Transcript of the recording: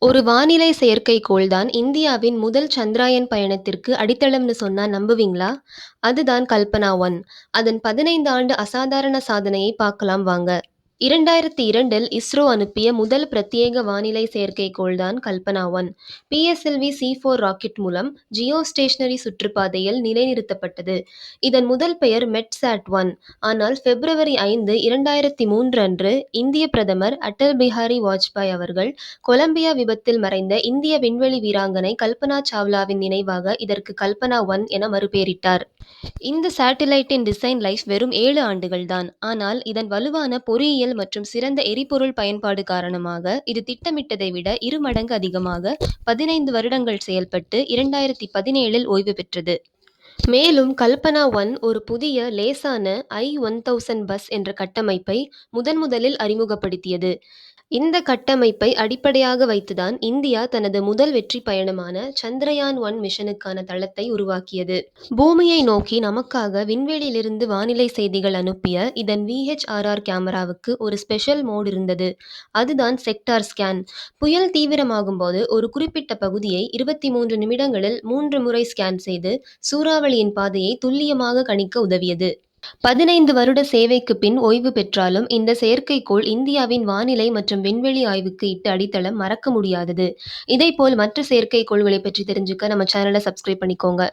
ஒரு வானிலை செயற்கைக்கோள் தான் இந்தியாவின் முதல் சந்திராயன் பயணத்திற்கு அடித்தளம்னு சொன்னா நம்புவீங்களா? அதுதான் கல்பனா 1. அதன் 15 ஆண்டு அசாதாரண சாதனையை பார்க்கலாம் வாங்க. 2002இல் இஸ்ரோ அனுப்பிய முதல் பிரத்யேக வானிலை செயற்கைக்கோள் தான் கல்பனா 1. PSLV-C4 ராக்கெட் மூலம் ஜியோ ஸ்டேஷனரி சுற்றுப்பாதையில் நிலைநிறுத்தப்பட்டது. இதன் முதல் பெயர் மெட்சாட் 1. ஆனால் February 5, 2003 அன்று இந்திய பிரதமர் அடல் பிஹாரி வாஜ்பாய் அவர்கள் கொலம்பியா விபத்தில் மறைந்த இந்திய விண்வெளி வீராங்கனை கல்பனா சாவ்லாவின் நினைவாக இதற்கு கல்பனா 1 என மறுபெயரிட்டார். இந்த சேட்டிலைட்டின் டிசைன் லைஃப் வெறும் 7 ஆண்டுகள் தான். ஆனால் இதன் வலுவான பொறியியல் மற்றும் சிறந்த எரிபொருள் பயன்பாடு காரணமாக இது திட்டமிட்டதை விட 2 மடங்கு அதிகமாக 15 வருடங்கள் செயல்பட்டு 2017இல் ஓய்வு பெற்றது. மேலும் கல்பனா 1 ஒரு புதிய லேசான I-1000 பஸ் என்ற கட்டமைப்பை முதன்முதலில் அறிமுகப்படுத்தியது. இந்த கட்டமைப்பை அடிப்படையாக வைத்துதான் இந்தியா தனது முதல் வெற்றி பயணமான சந்திரயான் 1 மிஷனுக்கான தளத்தை உருவாக்கியது. பூமியை நோக்கி நமக்காக விண்வெளியிலிருந்து வானிலை செய்திகள் அனுப்பிய இதன் VHRR கேமராவுக்கு ஒரு ஸ்பெஷல் மோட் இருந்தது. அதுதான் செக்டார் ஸ்கேன். புயல் தீவிரமாகும்போது ஒரு குறிப்பிட்ட பகுதியை 23 நிமிடங்களில் 3 முறை ஸ்கேன் செய்து சூறாவளியின் பாதையை துல்லியமாக கணிக்க உதவியது. 15 வருட சேவைக்கு பின் ஓய்வு பெற்றாலும் இந்த செயற்கைக்கோள் இந்தியாவின் வானிலை மற்றும் விண்வெளி ஆய்வுக்கு இட்ட அடித்தளம் மறக்க முடியாதது. இதைப்போல் மற்ற செயற்கைக்கோள்களை பற்றி தெரிஞ்சுக்க நம்ம சேனலை சப்ஸ்கிரைப் பண்ணிக்கோங்க.